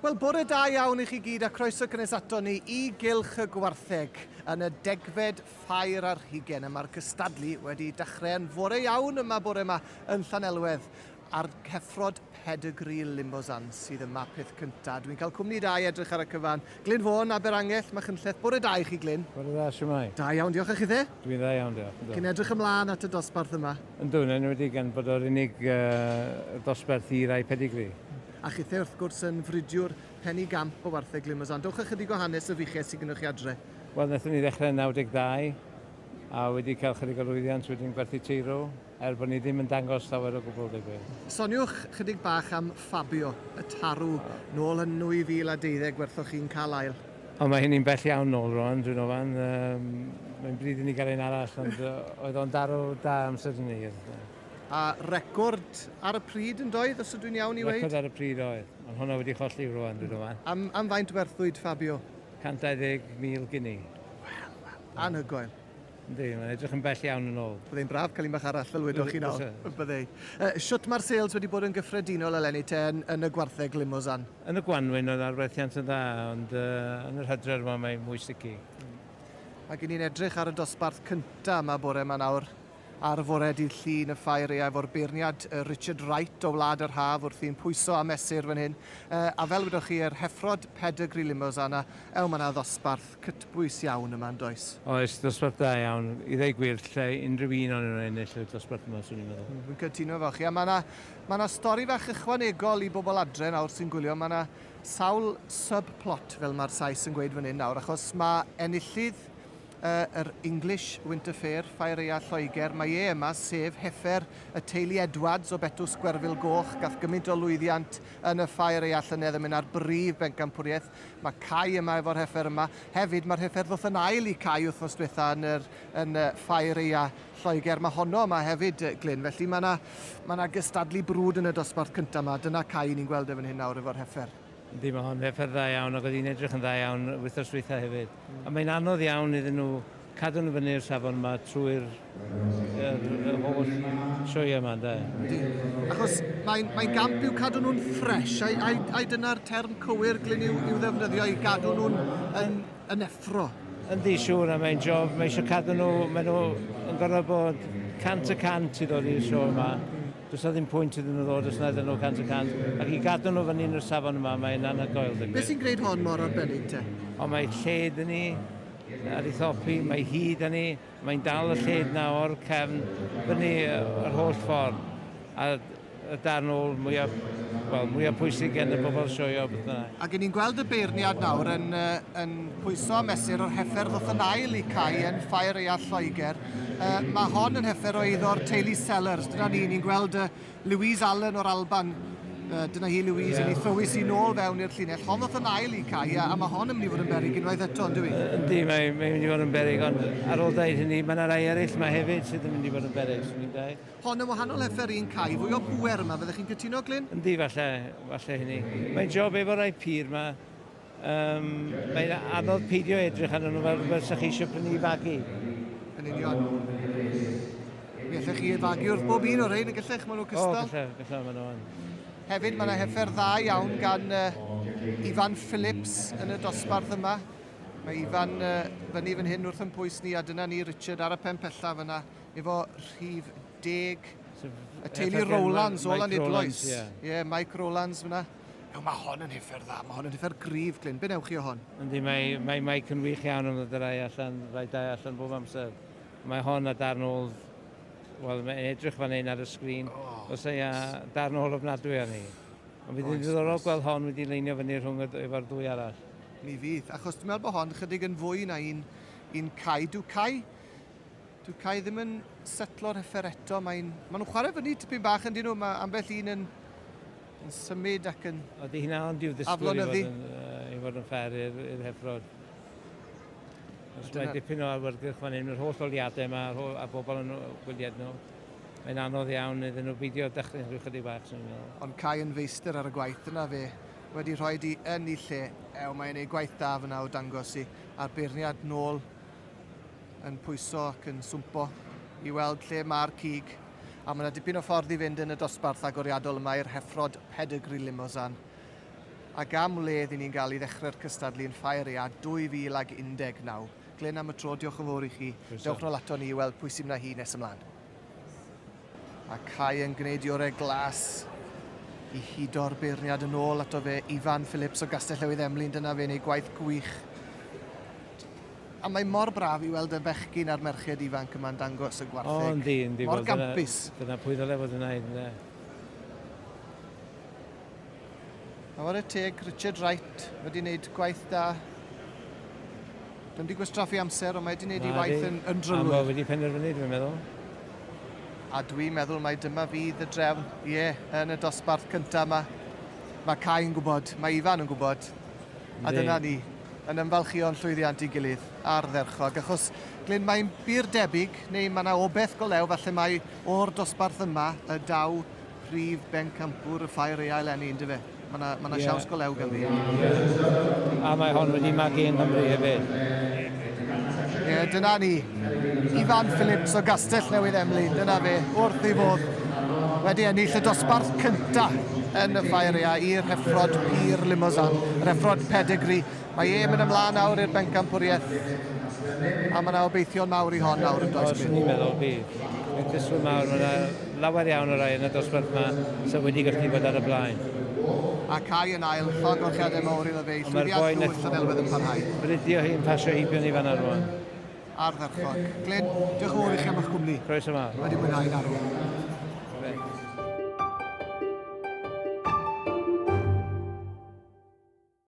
Wel, bore da iawn i chi gyd a croeso cynnes ato ni I gylch y gwartheg yn y degfed ffair ar hugen. Mae'r cystadlu wedi dechrau yn fore iawn yma bore yma yn Llanelwedd a'r Heffrod Pedigree Limousin sydd yma peth cyntaf. Dwi'n cael cwmni da I edrych ar y cyfan. Glyn Fôn, Aberangell, mae chynlleth. Bore da I chi, Glyn. Bore da, siwmai. Da iawn, diolch a chi dde? Dwi'n da iawn, diolch. Cyn edrych ymlaen at y dosbarth yma. Yndwn, yn wedi gan bod o'r unig dosbarth I rai Pedigree. A chithau wrth gwrs yn fridiwr penny gamp o wartheg Limousin. Dowch ychydig o hanes y fiches sydd gennych chi adre. Wel, wnaethon ni ddechrau 92 a wedi cael chydig o lwyddiant wedyn gwerthu teiro bod ni ddim yn dangos llawer o gwbl digwydd. Soniwch chydig bach am Fabio, y tarw, nôl yn 2012 gwerthoch chi'n cael ail. O, mae hynny'n bell iawn nôl rwan, dwi'n ofan. Mae'n bryd I ni gael un arall, ond oedd o'n darw da amser ni. A record ar y pryd yn doedd, os ydw i'n iawn I weid? Record ar y pryd oedd, ond hwnna wedi cholli rwan, dwi'n ofan. Am faint werthwyd Fabio? 120,000 guinea. Wel, anhygoel. Yndi, mae'n edrych yn bell iawn yn ôl. Byddai'n braf cael un bach arall fel wedwch chi nawr. Byddai. Siwt mae'r sales wedi bod yn gyffredinol eleni te yn y gwartheg Limousin? Yn y Gwanwyn oedd arwerthiant yn dda, ond yn yr hydref yma mae'n mwy sticky. Mae gen i'n edrych ar y dosbarth cyntaf yma bore yma nawr ar fore dydd Llun y ffair efo'r beirniad Richard Wright o Wlad yr Haf wrth i'n pwyso a mesur fan hyn. A fel wedwch chi, yr Heffrod Pedigree Limousin mae yna ddosbarth cytbwys iawn yma yn does. Oes, dosbarth da iawn. I ddeu gwir, lle unrhyw un o'n nhw'n ennill y dosbarth yma, swn i'n meddwl. Dwi'n cytuno efo chi. A mae yna stori fach ychwanegol I bobl adre nawr sy'n gwylio. Mae yna sawl subplot fel mae'r Sais yn gweud fan hyn nawr, achos mae enillydd yr English Winter Fair, ffair eia Lloegr, mae yma sef Heffer y teulu Edwards o Betws Gwerfyl Goch, gath gymaint o lwyddiant yn y ffair eia llynedd yn mynd ar brif bencampwriaeth. Mae Cai yma efo'r Heffer yma. Hefyd mae'r Heffer ddoth yn ail I Cai wythnos diwetha yn ffair eia Lloegr. Mae honno yma hefyd, Glyn, felly mae yna gystadlu brwd yn y dosbarth cyntaf yma. Dyna Cai ni'n gweld efo hyn nawr efo'r Heffer. Yndi, mae hon Heffer dda iawn, ac oedd hi'n edrych yn dda iawn wythnos dwytha hefyd. A mae'n anodd iawn iddyn nhw cadw nhw fyny'r safon yma trwy'r holl sioe yma, da. Achos mae'n gamp i'w cadw nhw'n ffres, a dyna'r term cywir Glyn i'w ddefnyddio I gadw nhw'n yn effro. Yndi, siŵr, a mae'n job, mae eisiau cadw nhw, maen nhw yn gorfod bod 100% I ddod i'r sio yma. Does na ddim pwynt iddyn nhw ddod os nad ydyn nhw 100%. Ac I gadw nhw fan hyn o'r safon yma, mae'n anhygoel. Beth sy'n gwneud hon mor arbennig te? O, mae lled yn ni, ar ei thopi, mae hyd yn ni, mae'n dal y lled na o'r cefn fyny yr holl ffordd. A y darn ôl mwyaf pwysig gen y bobl sioio. Ac ni'n gweld y beirniad nawr yn pwyso a mesur o'r Heffer ddoth yn ail I Cai yn ffair eia Lloegr. Mae hon yn Heffer o iddo'r teulu Sellers. Dyna ni'n gweld Louise Allen o'r Alban. Dyna hi Louise yn ei thywys I nôl fewn i'r llinell. Hon ddoth yn ail I Cai a mae hon yn mynd I fod yn beryg unwaith eto, ynddo fi? Yndi, mae'n mynd I fod yn beryg, ond ar ôl dweud hynny, mae yna rai eraill yma hefyd sydd yn mynd I fod yn beryg, swn i'n dweud. Hon yn wahanol Heffer i'n Cai, fwy o bwer yma, fyddech chi'n cytuno, Glyn? Yndi, falle hynny. Mae'n job efo rai pyr yma. Mae'n anodd peidio edrych arnyn nhw fel rhywbeth sy'ch chi eisiau prynu I fagu. Yn union. Mi allech chi fagu wrth bob un o'r rhain, y gallech, maen nhw cystal? O, gallech, maen nhw. Hefyd mae yna Heffer dda iawn gan Ifan Phillips yn y dosbarth yma. Mae Ifan fyny fan hyn wrth yn pwys ni a dyna ni Richard ar y pen pella fyna efo rhif 10. Y teulu Rowlands o Lanidloes. Ie, Mike Rowlands fyna. Mae hon yn Heffer dda, mae hon yn Heffer gryf, Glyn. Be newch chi o hon? Yndi, mae Mike yn wych iawn yn dod rai dau allan bob amser. Mae hon a darn ôl, wel, mae'n edrych fan hyn ar y sgrin. Os ei darn ôl ofnadwy ar ni. Ond fydd yn ddiddorol gweld hon wedi leinio fyny rhwng efo'r dwy arall. Mi fydd, achos dwi'n meddwl bod hon chydig yn fwy na un Cai. Dw Cai ddim yn setlo'r Heffer eto. Maen nhw'n chwarae fyny tipyn bach yn dyn nhw. Mae ambell un yn symud ac yn aflonyddu. Ydy hynna ond diw ddisgwyl I fod yn ffer i'r Heffrod. Mae'n dipyn o awyrgylch fan hyn, yr holl oliadau yma a bobl yn gwyliad nhw. Mae'n anodd iawn iddyn nhw beidio dechrau'n rhyw chydig bach. Ond Cai yn feistr ar y gwaith yna fe. Wedi rhoi di yn ei lle. Mae'n ei gwaith da fyna o dangos a'r beirniad nôl yn pwyso ac yn swmpo I weld lle mae'r cig. A mae yna dipyn o ffordd I fynd yn y dosbarth agoriadol yma i'r Heffrod Pedigree Limousin. Ac am ledd i ni'n gael i ddechrau'r cystadlu yn ffair a 2019. Glyn am y tro, diolch yn fawr i chi. Dewch nôl ato ni i weld pwy sy'n na hi nes ymlaen. A Cai yn gwneud i orau glas i hudo'r beirniad yn ôl ato fe. Ifan Phillips o Gastell Newydd Emlyn, dyna fe neu gwaith gwych. A mae mor braf i weld y bechgyn a'r merched ifanc yma'n dangos y gwartheg. O, yndi. Mor gampus. Dyna pwy ddyle fod yn gwneud, ynddo. A war y teg, Richard Wright wedi wneud gwaith da. Ddim wedi gwastraffu amser, ond mae wedi wneud ei waith yn drylwyr. A mae wedi penderfynu, dwi'n meddwl. A dwi'n meddwl mai dyma fydd y drefn, yn y dosbarth cyntaf yma. Mae Cai'n gwybod, mae Ifan yn gwybod. A dyna ni, yn ymfalchio'n llwyddiant i gilydd ar dderchog. Achos Glyn, mae'n bir debyg, neu mae yna obeth golew, falle mai o'r dosbarth yma y daw prif bencampwr y ffair ei eleni, ynddo fe? Mae yna siawns golew gan fi. A mae hon wedi magu yn Nghymru hefyd. Dyna ni. Ifan Phillips o Gastell Newydd Emlyn, dyna fe, wrth ei fodd. Wedi ennill y dosbarth cyntaf yn y ffairia i'r Heffrod Limousin, yr Heffrod Pedigree. Mae mynd ymlaen nawr i'r bencampwriaeth. A mae yna obeithio'n mawr i hon nawr yn does bydd. Ni'n meddwl bydd. Mae'n cyswyd mawr, mae yna lawer iawn o rai yn y dosbarth yma sy'n wedi gallu bod ar y blaen. A Cai yn ail, llogolchiadau mawr iddo fe, llwyddiant llwyth yn elwedd yn parhau. Brydio hi'n pasio heibio ni fan ar rwan. Ar dderchog. Glyn, diolch yn fawr i chi am eich cwmni. Croeso mawr. Wedi mwynhau arw.